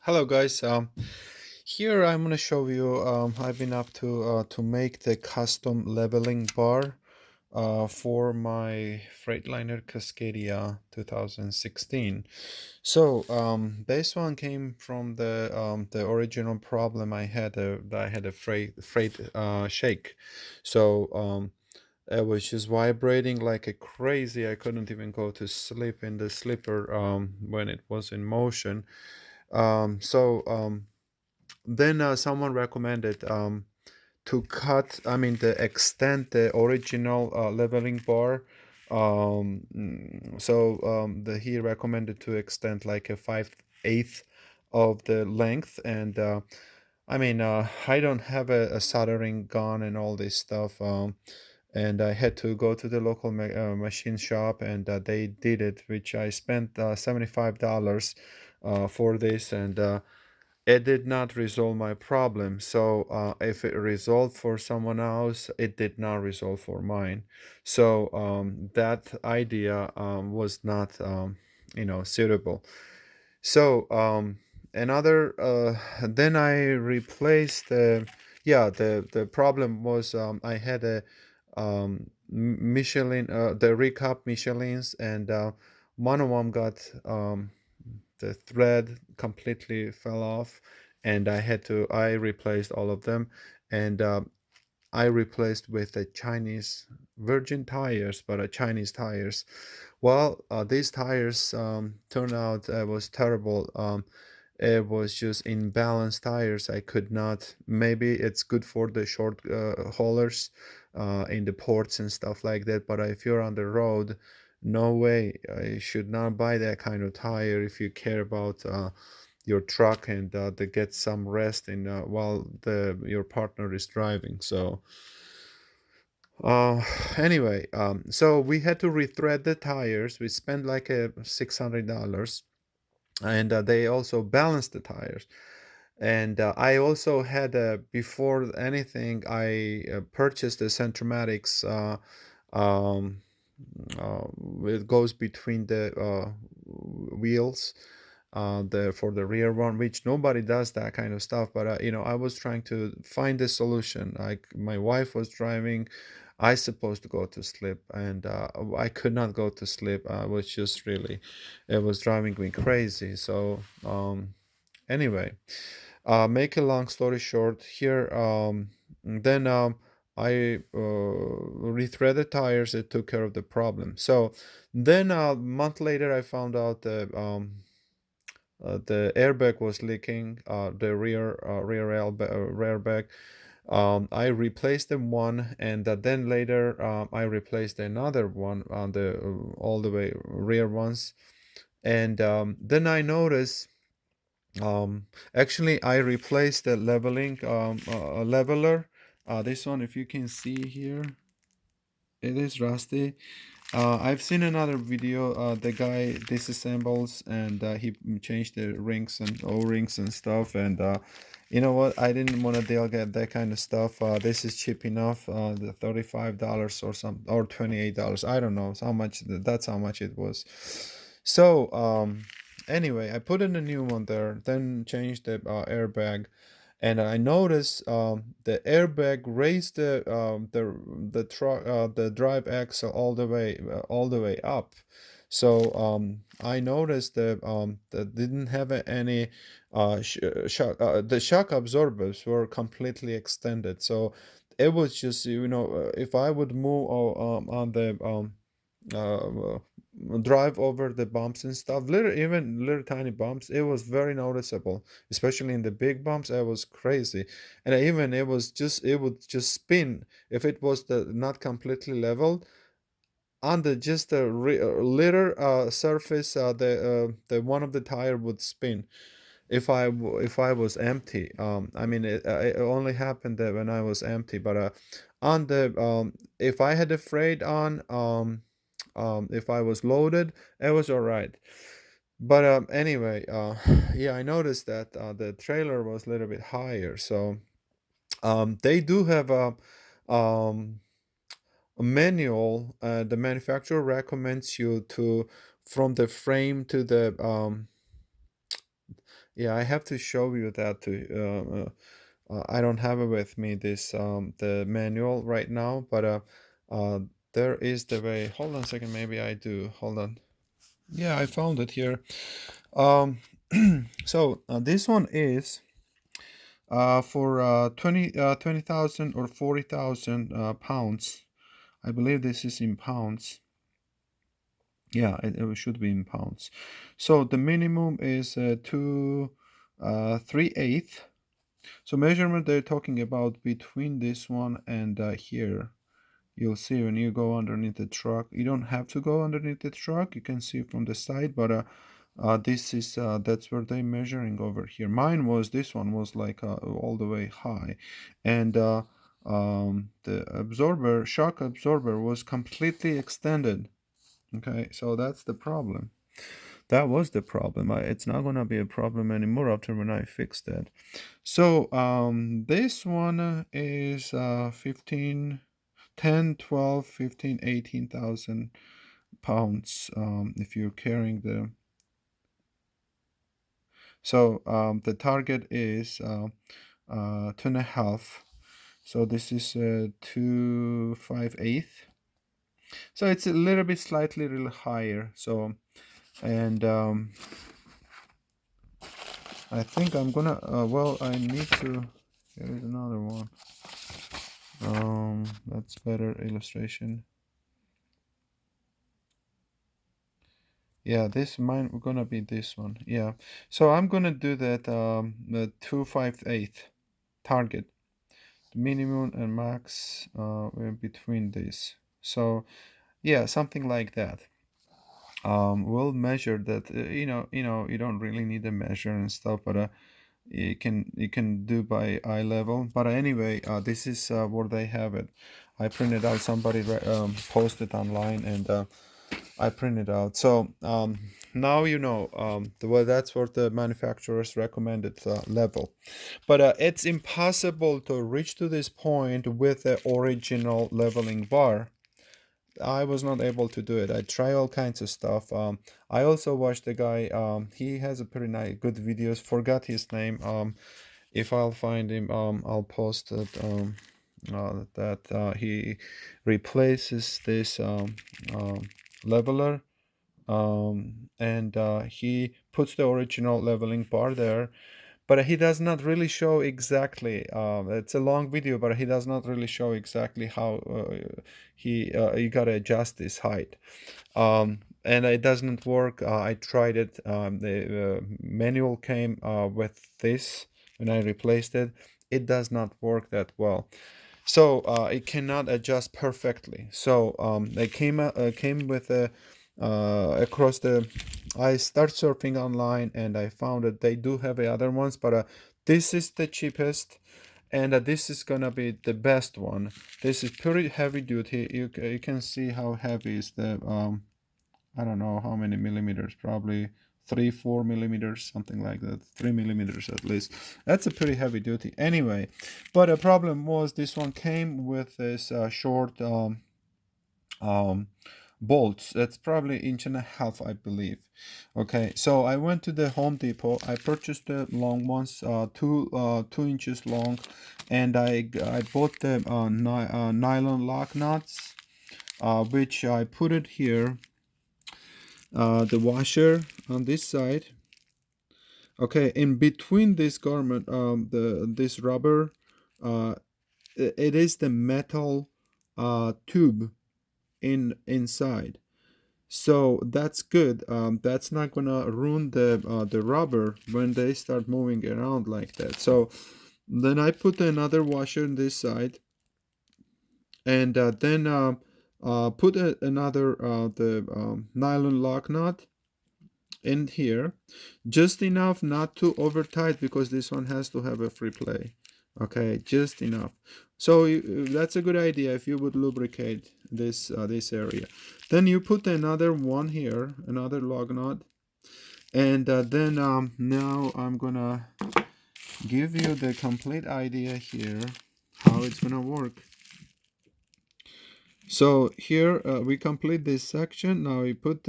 Hello guys. Here I'm gonna show you. I've been up to make the custom leveling bar for my Freightliner Cascadia 2016. So this one came from the original problem I had. I had a freight shake. So it was just vibrating like a crazy. I couldn't even go to sleep in the slipper when it was in motion. Then someone recommended to cut, I mean, to extend the original leveling bar. He recommended to extend like a 5/8 of the length. And I mean, I don't have a soldering gun and all this stuff. And I had to go to the local machine shop, and they did it, which I spent $75 for this. And it did not resolve my problem. So if it resolved for someone else, it did not resolve for mine. So that idea was not, suitable. So another, then I replaced the, yeah, the problem was I had a Michelin, the recap Michelins, and one of them got the thread completely fell off, and I replaced all of them. And I replaced with the Chinese virgin tires, but Chinese tires. Well, these tires turned out was terrible. It was just imbalanced tires. I could not. Maybe it's good for the short haulers in the ports and stuff like that. But if you're on the road, no way. You should not buy that kind of tire if you care about your truck and to get some rest in while the your partner is driving. So uh, anyway, so we had to rethread the tires. We spent like a $600, and they also balanced the tires. And I also had before anything, I purchased the Centromatics. Um, it goes between the wheels, the for the rear one, which nobody does that kind of stuff. But I was trying to find a solution. Like, my wife was driving, I supposed to go to sleep, and I could not go to sleep. I was just really, it was driving me crazy. So anyway, make a long story short, here, then I rethreaded tires. It took care of the problem. So then a month later, I found out the airbag was leaking, the rear airbag. I replaced the one, and then later I replaced another one on the all the way rear ones. And then I noticed, actually, I replaced the leveler. This one, if you can see here, it is rusty. I've seen another video. The guy disassembles, and he changed the rings and O-rings and stuff. And you know what? I didn't want to deal get that kind of stuff. This is cheap enough. The $35 or some, or $28. I don't know how much. That's how much it was. So anyway, I put in a new one there. Then changed the airbag, and I noticed the airbag raised the drive axle all the way up. So I noticed that didn't have any shock. The shock absorbers were completely extended. So it was just, if I would move on the uh, drive over the bumps and stuff, little, even little tiny bumps, it was very noticeable, especially in the big bumps. It was crazy. And even it would just spin if it was the not completely leveled on the just the little surface. The one of the tire would spin if I was empty. I mean, it only happened that when I was empty. But on the if I had a freight on, if I was loaded, it was all right. But anyway, yeah, I noticed that the trailer was a little bit higher. So they do have um, a manual. The manufacturer recommends you to, from the frame to the Yeah, I have to show you that too. I don't have it with me, this the manual right now, but uh there is the way. Hold on a second, maybe I do. Hold on. Yeah, I found it here. Um so this one is for 20,000 or 40,000 pounds. I believe this is in pounds. Yeah, it should be in pounds. So the minimum is 3/8. So measurement they're talking about between this one and here. You'll see when you go underneath the truck. You don't have to go underneath the truck. You can see from the side, but this is that's where they're measuring over here. Mine was this one was like all the way high, and the absorber, shock absorber, was completely extended. Okay, so that's the problem. That was the problem. It's not gonna be a problem anymore after when I fixed that. So this one is 15, 10, 12, 15, 18,000 pounds if you're carrying the. So the target is 2.5. So this is 2.58. So it's a little bit slightly little higher. So and I think I'm gonna well, I need to. Here is another one. That's better illustration. Yeah, this mine gonna be this one. Yeah, so I'm gonna do that the 258 target, the minimum and max between these. So yeah, something like that. We'll measure that. You don't really need a measure and stuff, but you can do by eye level. But anyway, this is where they have it. I printed out. Somebody posted online, and I printed out. So now you know. Well, that's what the manufacturers recommended level. But it's impossible to reach to this point with the original leveling bar. I was not able to do it. I try all kinds of stuff. I also watched the guy. He has a pretty nice, good videos. Forgot his name. If I'll find him, I'll post it. That he replaces this leveler, and he puts the original leveling bar there, but he does not really show exactly. It's a long video, but he does not really show exactly how you gotta adjust this height. And it doesn't work. I tried it. The manual came with this when I replaced it. It does not work that well, so it cannot adjust perfectly. So they came with a across the. I start surfing online and I found that they do have other ones, but this is the cheapest, and this is gonna be the best one. This is pretty heavy duty. You can see how heavy is the I don't know how many millimeters, probably 3 4 millimeters, something like that, 3 millimeters at least. That's a pretty heavy duty anyway. But the problem was this one came with this short um, bolts. That's probably 1.5 inches, I believe. Okay, so I went to the Home Depot. I purchased the long ones, 2 2 inches long, and I bought the nylon lock nuts, which I put it here. The washer on this side. Okay, in between this garment, this rubber, uh, it is the metal tube inside. So that's good. That's not gonna ruin the rubber when they start moving around like that. So then I put another washer on this side, and then put another the nylon lock nut in here, just enough not to over tight, because this one has to have a free play. Okay, just enough. So that's a good idea if you would lubricate this area. Then you put another one here, another lug nut, and then now I'm gonna give you the complete idea here how it's gonna work. So here we complete this section. Now we put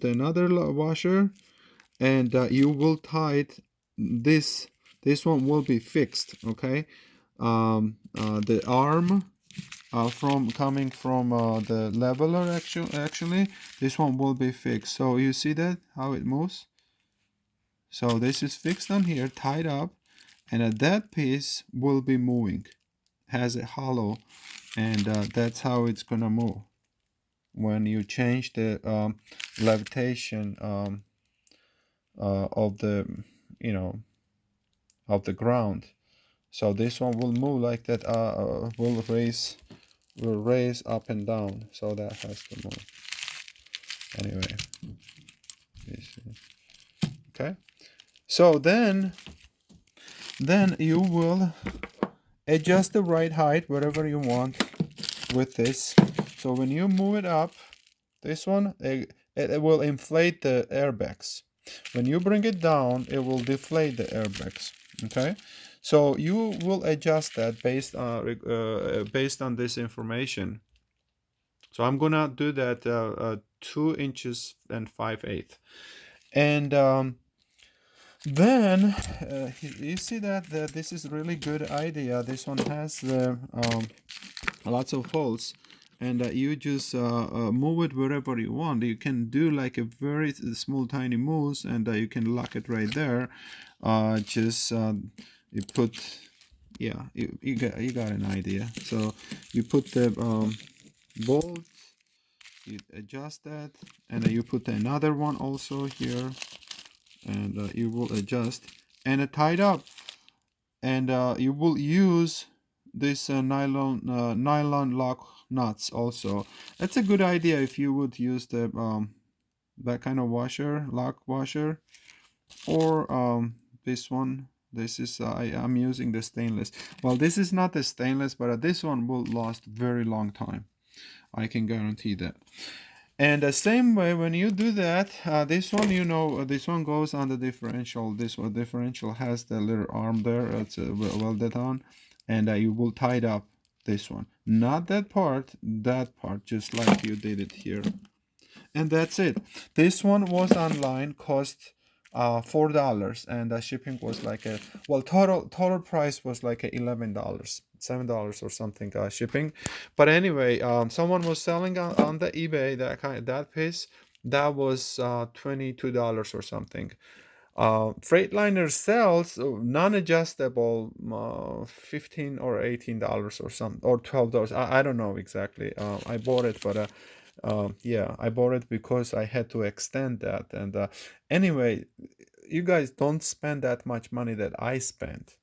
another washer, and you will tie it this one will be fixed. Okay, the arm from coming from the leveler, actually this one will be fixed. So you see that how it moves. So this is fixed on here, tied up, and that piece will be moving, has a hollow, and that's how it's gonna move when you change the levitation of the, you know, of the ground. So this one will move like that, will raise up and down, so that has to move. Anyway, okay, so then you will adjust the right height wherever you want with this. So when you move it up, this one, it will inflate the airbags. When you bring it down, it will deflate the airbags. Okay, so you will adjust that based on this information. So I'm gonna do that 2 inches and 5/8, and then you see that this is really good idea. This one has lots of holes, and you just move it wherever you want. You can do like a very small tiny moves, and you can lock it right there. Just you put, yeah, you got an idea. So you put the bolt, you adjust that, and you put another one also here, and you will adjust and tied up, and you will use this nylon lock nuts also. That's a good idea if you would use the that kind of washer, lock washer, or this one. This is I'm using the stainless. Well, this is not the stainless, but this one will last very long time, I can guarantee that. And the same way, when you do that, this one, this one goes on the differential. This one differential has the little arm there. It's welded on, and you will tie it up this one. Not that part, just like you did it here. And that's it. This one was online, cost $4, and the shipping was like a, well, total price was like $11, $7 or something, shipping. But anyway, someone was selling on the eBay that piece that was $22 or something. Freightliner sells non-adjustable, 15 or $18 or some, or $12. I don't know exactly. I bought it, but yeah, I bought it because I had to extend that. And anyway, you guys don't spend that much money that I spent,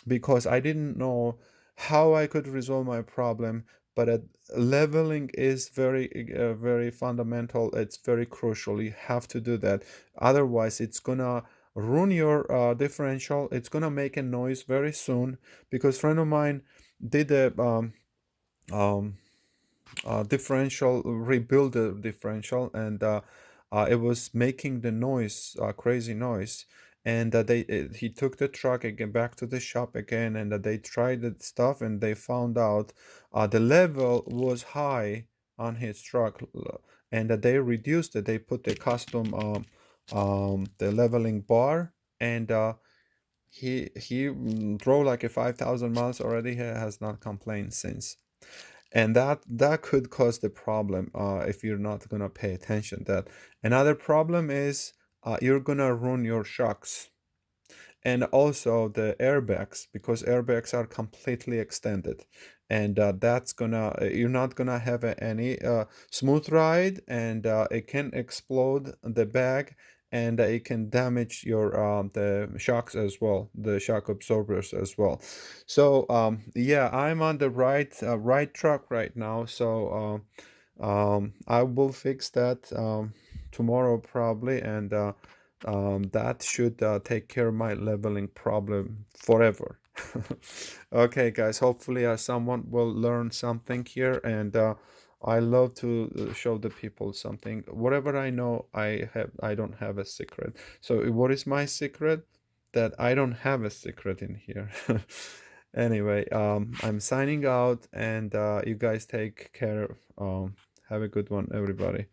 because I didn't know how I could resolve my problem. But leveling is very fundamental. It's very crucial. You have to do that. Otherwise, it's gonna ruin your differential. It's gonna make a noise very soon. Because friend of mine did a um, differential, rebuild the differential, and it was making the noise, crazy noise. And he took the truck again back to the shop again, and they tried the stuff, and they found out the level was high on his truck, and they reduced it. They put the custom the leveling bar, and he drove like a 5,000 miles already. He has not complained since. And that could cause the problem if you're not gonna pay attention. That another problem is you're gonna ruin your shocks, and also the airbags, because airbags are completely extended, and that's gonna you're not gonna have any smooth ride, and it can explode the bag, and it can damage your the shocks as well, the shock absorbers as well. So yeah, I'm on the right track right now. So I will fix that tomorrow probably, and that should take care of my leveling problem forever. Okay, guys, hopefully someone will learn something here, and I love to show the people something. Whatever I know, I don't have a secret. So what is my secret? That I don't have a secret in here. Anyway, I'm signing out, and you guys take care. Have a good one, everybody.